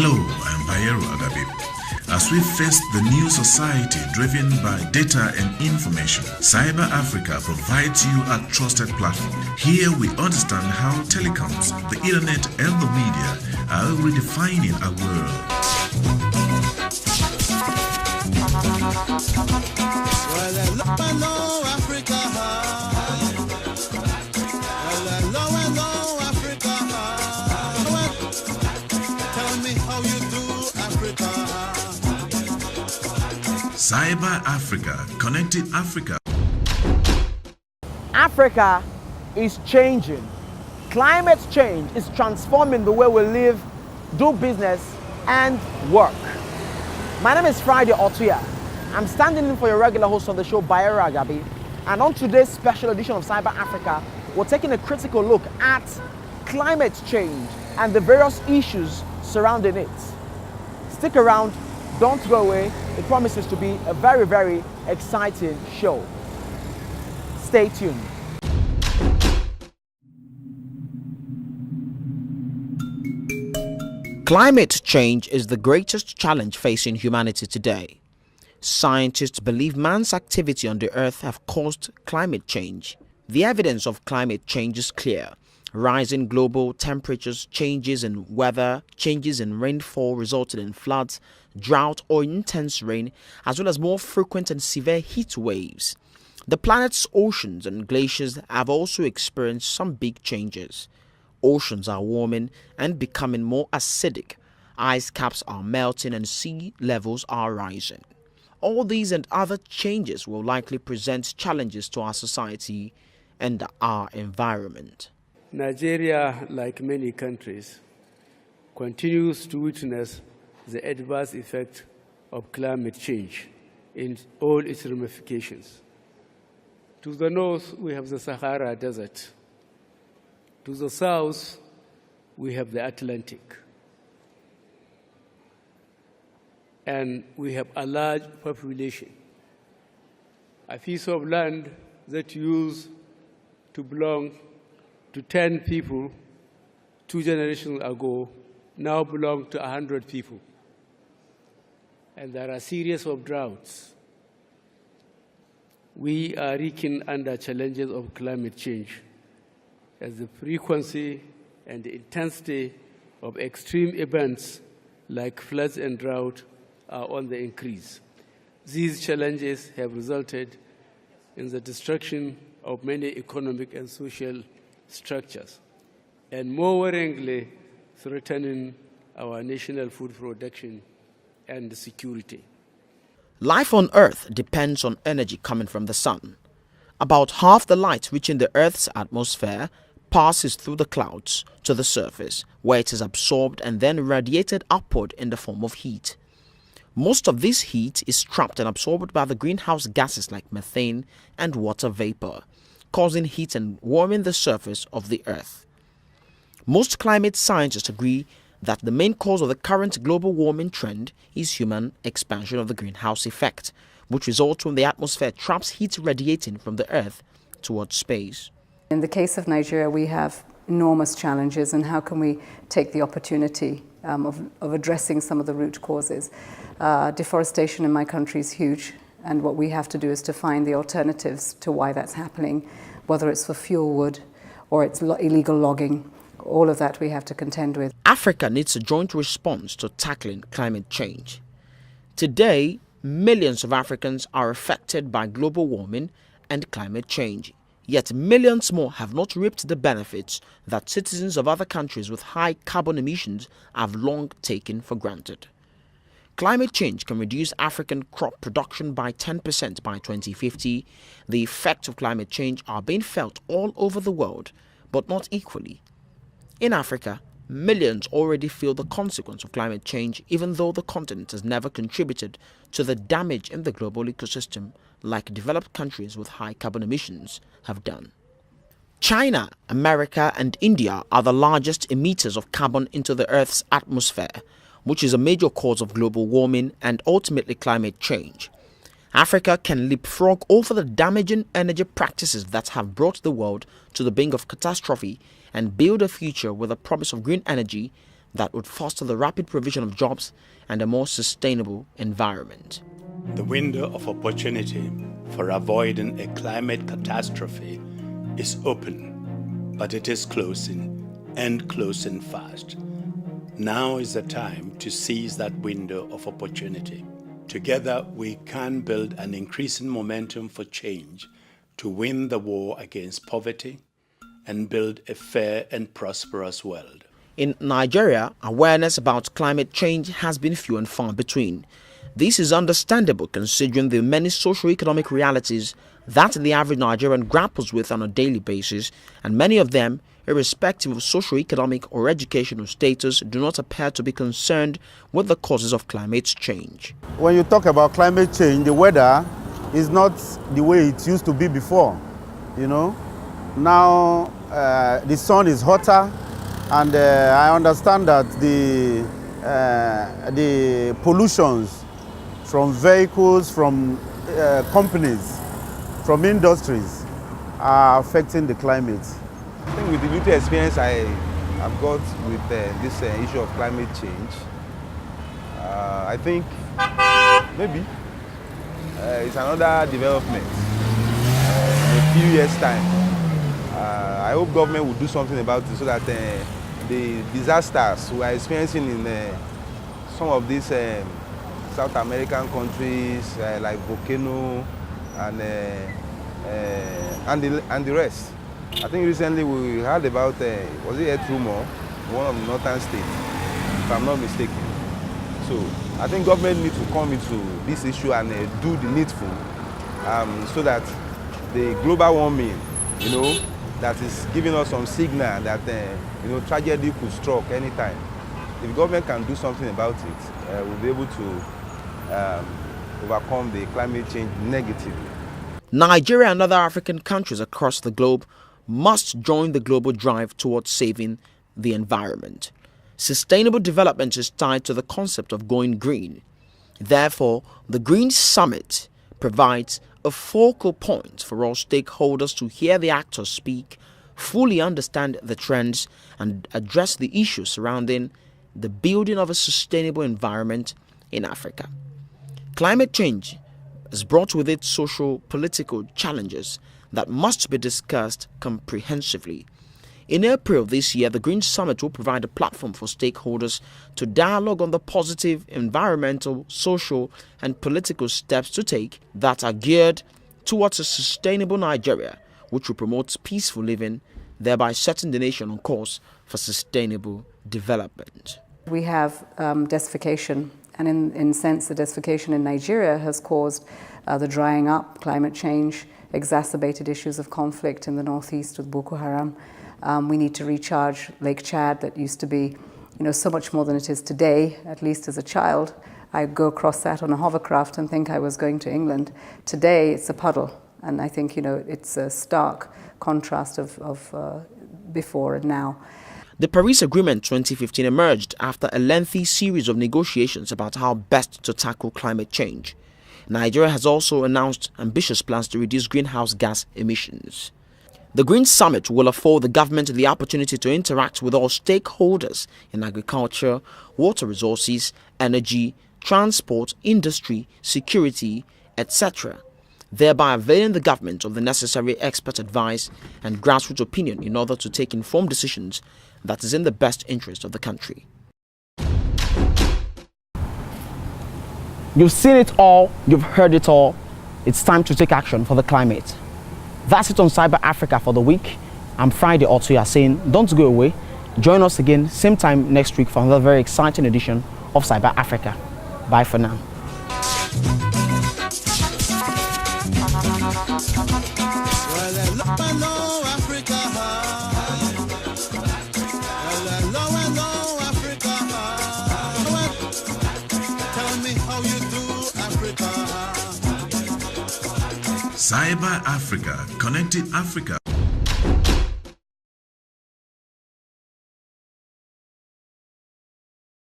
Hello, I'm Bayero Agabe. As we face the new society driven by data and information, Cyber Africa provides you a trusted platform. Here we understand how telecoms, the internet and the media are redefining our world. Hello, Africa. Hello, Africa. Tell me how you do, Africa. Cyber Africa, connecting Africa. Africa is changing. Climate change is transforming the way we live, do business, and work. My name is Friday Otuya. I'm standing in for your regular host of the show, Bayero Agabe. And on today's special edition of Cyber Africa, we're taking a critical look at climate change and the various issues surrounding it. Stick around, don't go away. It promises to be a very, very exciting show. Stay tuned. Climate change is the greatest challenge facing humanity today. Scientists believe man's activity on the earth have caused climate change. The evidence of climate change is clear. Rising global temperatures, changes in weather, changes in rainfall resulting in floods, drought or intense rain, as well as more frequent and severe heat waves. The planet's oceans and glaciers have also experienced some big changes. Oceans are warming and becoming more acidic. Ice caps are melting and sea levels are rising. All these and other changes will likely present challenges to our society and our environment. Nigeria, like many countries, continues to witness the adverse effect of climate change in all its ramifications. To the north, we have the Sahara Desert. To the south, we have the Atlantic. And we have a large population. A piece of land that used to belong to 10 people 2 generations ago now belong to 100 people. And there are a series of droughts. We are reeking under challenges of climate change as the frequency and the intensity of extreme events like floods and drought are on the increase. These challenges have resulted in the destruction of many economic and social structures, and more worryingly, threatening our national food production and security. Life on Earth depends on energy coming from the sun. About half the light reaching the Earth's atmosphere passes through the clouds to the surface, where it is absorbed and then radiated upward in the form of heat. Most of this heat is trapped and absorbed by the greenhouse gases like methane and water vapor, causing heat and warming the surface of the Earth. Most climate scientists agree that the main cause of the current global warming trend is human expansion of the greenhouse effect, which results when the atmosphere traps heat radiating from the Earth towards space. In the case of Nigeria, we have enormous challenges, and how can we take the opportunity of addressing some of the root causes? Deforestation in my country is huge, and what we have to do is to find the alternatives to why that's happening, whether it's for fuel wood or it's illegal logging. All of that we have to contend with. Africa needs a joint response to tackling climate change. Today, millions of Africans are affected by global warming and climate change. Yet millions more have not reaped the benefits that citizens of other countries with high carbon emissions have long taken for granted. Climate change can reduce African crop production by 10% by 2050. The effects of climate change are being felt all over the world, but not equally. In Africa, millions already feel the consequence of climate change, even though the continent has never contributed to the damage in the global ecosystem like developed countries with high carbon emissions have done. China, America, and India are the largest emitters of carbon into the Earth's atmosphere, which is a major cause of global warming and ultimately climate change. Africa can leapfrog over the damaging energy practices that have brought the world to the brink of catastrophe and build a future with a promise of green energy that would foster the rapid provision of jobs and a more sustainable environment. The window of opportunity for avoiding a climate catastrophe is open, but it is closing and closing fast. Now is the time to seize that window of opportunity. Together, we can build an increasing momentum for change to win the war against poverty and build a fair and prosperous world. In Nigeria, awareness about climate change has been few and far between. This is understandable considering the many socio-economic realities that the average Nigerian grapples with on a daily basis, and many of them, irrespective of socio-economic or educational status, do not appear to be concerned with the causes of climate change. When you talk about climate change, the weather is not the way it used to be before. You know, now the sun is hotter, and I understand that the pollutions from vehicles, from companies, from industries are affecting the climate. I think with the little experience I have got with this issue of climate change, I think maybe it's another development in a few years' time. I hope government will do something about it so that the disasters we are experiencing in some of these South American countries like volcano and the rest. I think recently we heard about, was it a rumor, one of the northern states, if I'm not mistaken. So I think government needs to come into this issue and do the needful so that the global warming, you know, that is giving us some signal that, you know, tragedy could strike anytime. If government can do something about it, we'll be able to overcome the climate change negatively. Nigeria and other African countries across the globe must join the global drive towards saving the environment. Sustainable development is tied to the concept of going green. Therefore, the Green Summit provides a focal point for all stakeholders to hear the actors speak, fully understand the trends, and address the issues surrounding the building of a sustainable environment in Africa. Climate change has brought with it social-political challenges that must be discussed comprehensively. In April this year, the Green Summit will provide a platform for stakeholders to dialogue on the positive environmental, social, and political steps to take that are geared towards a sustainable Nigeria, which will promote peaceful living, thereby setting the nation on course for sustainable development. We have desertification, and in a sense, the desertification in Nigeria has caused the drying up, climate change, exacerbated issues of conflict in the northeast with Boko Haram. We need to recharge Lake Chad that used to be, you know, so much more than it is today. At least as a child, I'd go across that on a hovercraft and think I was going to England. Today, it's a puddle, and I think, you know, it's a stark contrast of before and now. The Paris Agreement 2015 emerged after a lengthy series of negotiations about how best to tackle climate change. Nigeria has also announced ambitious plans to reduce greenhouse gas emissions. The Green Summit will afford the government the opportunity to interact with all stakeholders in agriculture, water resources, energy, transport, industry, security, etc., thereby availing the government of the necessary expert advice and grassroots opinion in order to take informed decisions that is in the best interest of the country. You've seen it all, you've heard it all. It's time to take action for the climate. That's it on Cyber Africa for the week. I'm Friday Otuya saying don't go away. Join us again same time next week for another very exciting edition of Cyber Africa. Bye for now. Cyber Africa, connecting Africa